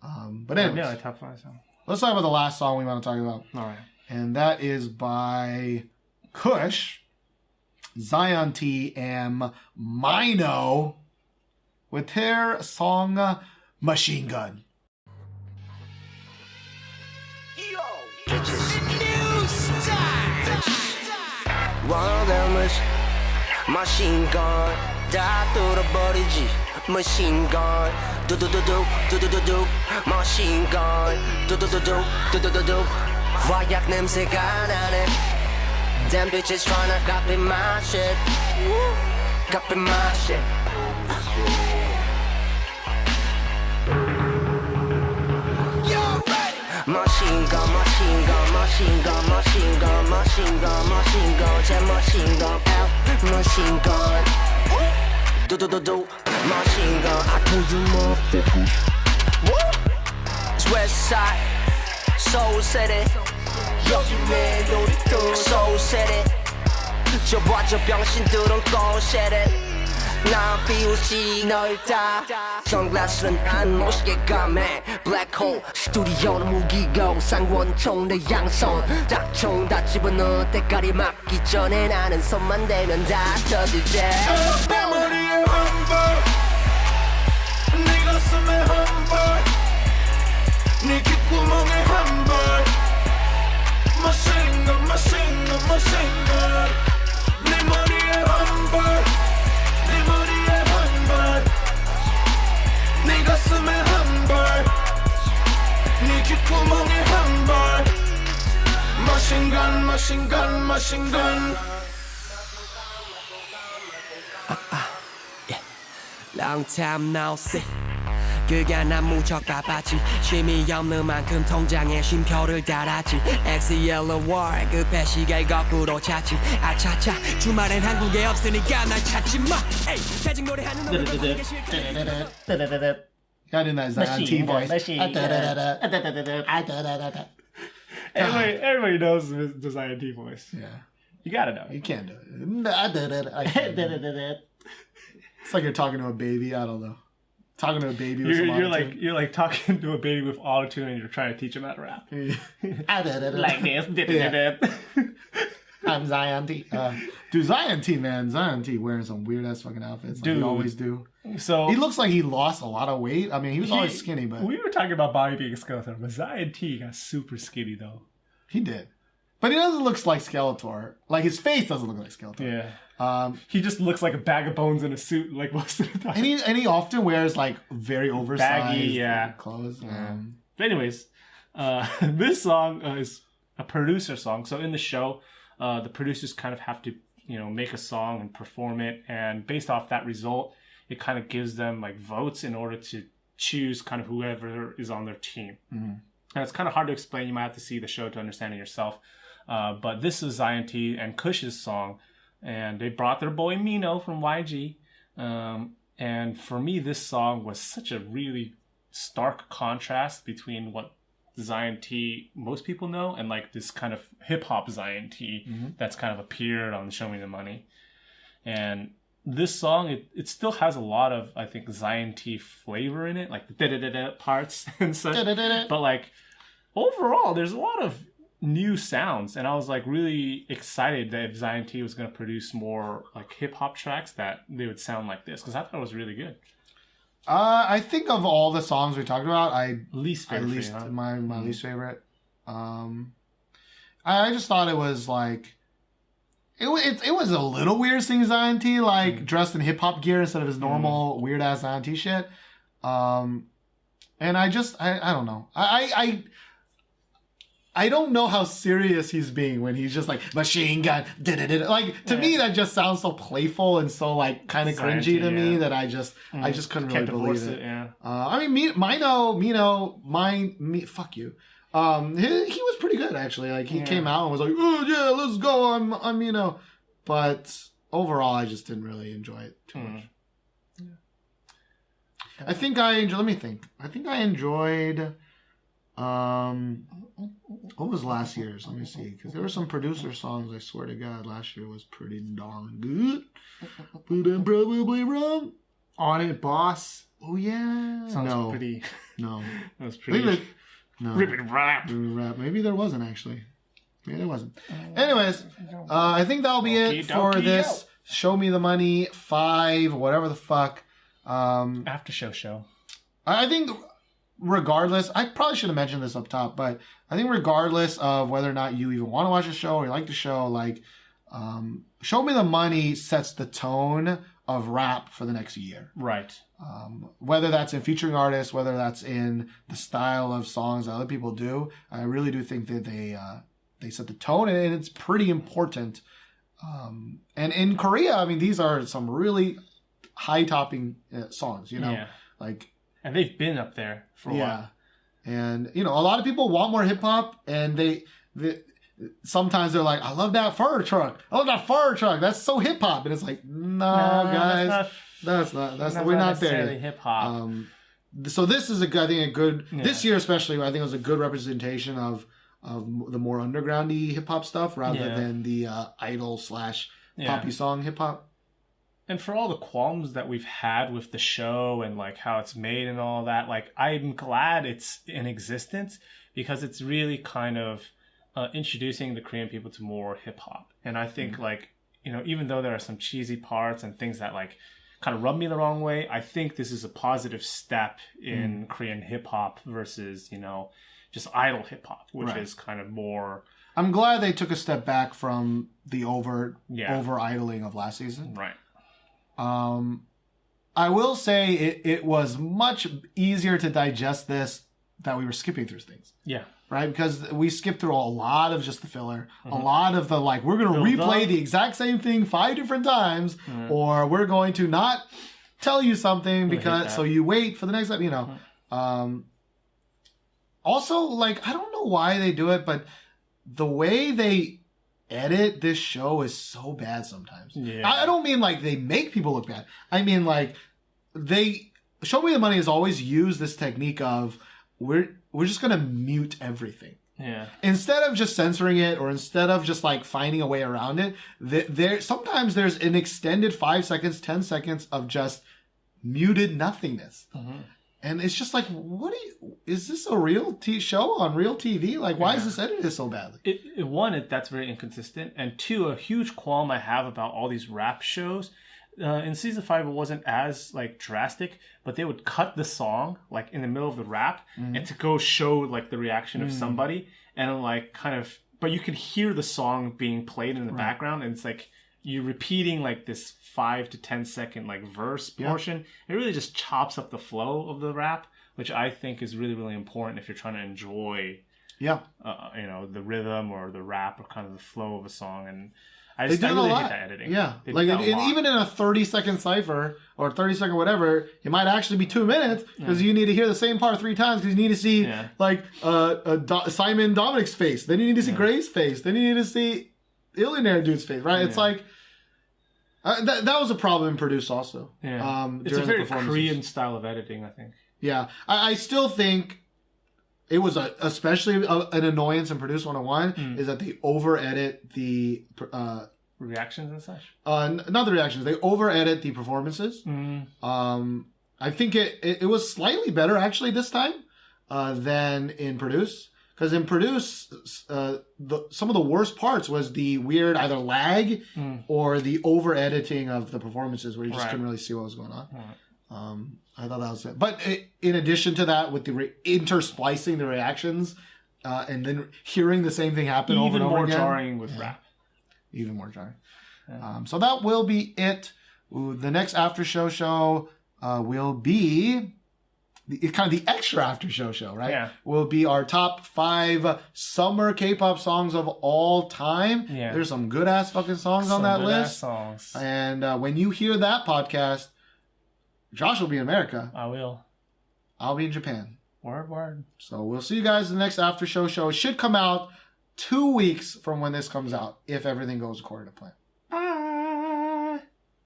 But anyways, yeah, top 5 song. Let's talk about the last song we want to talk about. All right. And that is by Kush, Zion.T, and Mino with their song Machine Gun. Yo, it's new style. One of them is machine gun. 다 뚫어버리지. Machine gun. 두두두두 두두두두. Machine gun. 두두두두 두두두두. 화약 냄새가 나네. Damn bitches tryna copy my shit. Copy my shit. Machine gun, machine gun, machine gun, machine gun, machine gun, machine gun, 제 machine gun, out, machine gun. Do do do do, machine gun. I told you motherfucker. It's West Side, Soul City. 여기네 놀이터, Soul City. 저 봐 저 병신들은 go shit it. 나 비웃지 널 다 선글라스는 안 멋있게 감해 블랙홀 스튜디오는 무기고 쌍권총 내 양손 닥총 다 집어넣을 때까지 막기 전에 나는 손만 대면 다 터지지 내 머리에 한발 네 가슴에 한발 네 귓구멍에 한발 Machine gun, machine gun, machine gun 네 머리에 한발 네 가슴에 한 발, 네 귓구멍에 한 발. Machine gun, machine gun, machine gun. Long time no see. 그가 난 무척 바빴지 쉼이 없는 만큼 통장에 쉼표를 달았지 XLR 급해 시계 거꾸로 찾지 아차차 주말엔 한국에 없으니까 날 찾지 마 대직 노래하는 놈을 보기 싫다 Got in that Zion.T voice. Everybody knows the Zion.T voice. Yeah. You gotta know. You can't do it. It's like you're talking to a baby. I don't know. Talking to a baby with some autotune. You're like talking to a baby with autotune and you're trying to teach him how to rap. Like this. I'm Zion.T. Dude, Zion.T, man. Zion.T wearing some weird ass fucking outfits. Like he always do. So he looks like he lost a lot of weight. I mean, he was always skinny, but we were talking about Bobby being a skeleton, but Zion.T got super skinny though. He did. But he doesn't look like Skeletor. Like his face doesn't look like Skeletor. Yeah. He just looks like a bag of bones in a suit, like most of the time. And he often wears like very oversized baggy, clothes. But anyways, this song is a producer song. So in the show, the producers kind of have to, make a song and perform it, and based off that result, it kind of gives them like votes in order to choose kind of whoever is on their team. Mm-hmm. And it's kind of hard to explain. You might have to see the show to understand it yourself. But this is Zion.T and Kush's song. And they brought their boy Mino from YG. And for me, this song was such a really stark contrast between what Zion.T most people know and like this kind of hip-hop Zion.T that's kind of appeared on Show Me the Money. And this song, it still has a lot of, I think, Zion.T flavor in it, like the da-da-da-da parts and such. But like, overall, there's a lot of new sounds, and I was like really excited that if Zion.T was going to produce more like hip-hop tracks, that they would sound like this, because I thought it was really good. I think of all the songs we talked about, my least favorite. I just thought it was like it was a little weird seeing Zion.T like dressed in hip hop gear instead of his normal weird ass Zion.T shit. And I don't know. I don't know how serious he's being when he's just like machine gun. Like to me, that just sounds so playful and so like kind of cringy to me that I just couldn't really believe it. I mean, Mino, fuck you. He was pretty good actually. Like he came out and was like, oh yeah, let's go. I'm Mino. But overall, I just didn't really enjoy it too much. Yeah. I think I enjoyed. What was last year's? Let me see, because there were some producer songs. I swear to God, last year was pretty darn good. But I'm probably wrong. On It, Boss. Oh yeah. Sounds pretty. No. That was pretty. No. Ribbit rap. Maybe there wasn't actually. Maybe there wasn't. Anyways, I think that'll be it for this. Show Me the Money 5, whatever the fuck. After show. I think regardless, I probably should have mentioned this up top, but I think regardless of whether or not you even want to watch the show or you like the show, like, Show Me the Money sets the tone of rap for the next year. Right. Whether that's in featuring artists, whether that's in the style of songs that other people do, I really do think that they set the tone, and it's pretty important. And in Korea, I mean, these are some really high-topping songs, you know? Yeah. Like, and they've been up there for a while. And, you know, a lot of people want more hip-hop, and they sometimes they're like, I love that fur truck. That's so hip-hop. And it's like, no guys, we're not there. Hip-hop. So this is this year especially, I think it was a good representation of the more undergroundy hip-hop stuff rather than the idol / poppy song hip-hop. And for all the qualms that we've had with the show and like how it's made and all that, like I'm glad it's in existence because it's really kind of introducing the Korean people to more hip-hop. And I think like, you know, even though there are some cheesy parts and things that like kind of rub me the wrong way, I think this is a positive step in Korean hip-hop versus, you know, just idol hip-hop, which is kind of more... I'm glad they took a step back from the over-idling of last season. Right. I will say it was much easier to digest this that we were skipping through things. Yeah. Right? Because we skipped through a lot of just the filler, a lot of the like, we're going to replay the exact same thing 5 different times, or we're going to not tell you something because so you wait for the next time, you know. Also, like, I don't know why they do it, but the way they edit this show is so bad sometimes. Yeah. I don't mean like they make people look bad. I mean like Show Me the Money has always used this technique of we're just gonna mute everything. Yeah. Instead of just censoring it or instead of just like finding a way around it, sometimes there's an extended 5 seconds, 10 seconds of just muted nothingness. And it's just like, is this a real show on real TV? Like, why is this edited so badly? One, that's very inconsistent. And two, a huge qualm I have about all these rap shows. In season 5, it wasn't as like drastic, but they would cut the song like in the middle of the rap and to go show like the reaction of somebody. And like kind of, but you can hear the song being played in the background. And it's like, you're repeating like this 5 to 10 second like verse portion. It really just chops up the flow of the rap, which I think is really, really important if you're trying to enjoy, you know, the rhythm or the rap or kind of the flow of a song. And I really hate that editing. Yeah, like even in a 30-second cipher or 30-second whatever, it might actually be 2 minutes because you need to hear the same part 3 times because you need to see like Simon Dominic's face, then you need to see Gray's face, then you need to see Illionaire dude's face, right? It's like that was a problem in Produce also. Yeah, it's a very Korean style of editing, I think. Yeah, I still think it was especially an annoyance in Produce 101 is that they over edit the reactions and such. Not the reactions, they over edit the performances. I think it was slightly better actually this time than in Produce. Because in Produce, some of the worst parts was the weird either lag or the over editing of the performances where you just couldn't really see what was going on. I thought that was it. But in addition to that, with the intersplicing the reactions and then hearing the same thing happen over and over again. Even more jarring with rap. Even more jarring. Yeah. So that will be it. The next after show will be... kind of the extra after show, right? Yeah. Will be our top 5 summer K-pop songs of all time. Yeah. There's some good ass fucking songs on that list. Songs. And when you hear that podcast, Josh will be in America. I will. I'll be in Japan. Word. So we'll see you guys in the next after show. It should come out 2 weeks from when this comes out, if everything goes according to plan.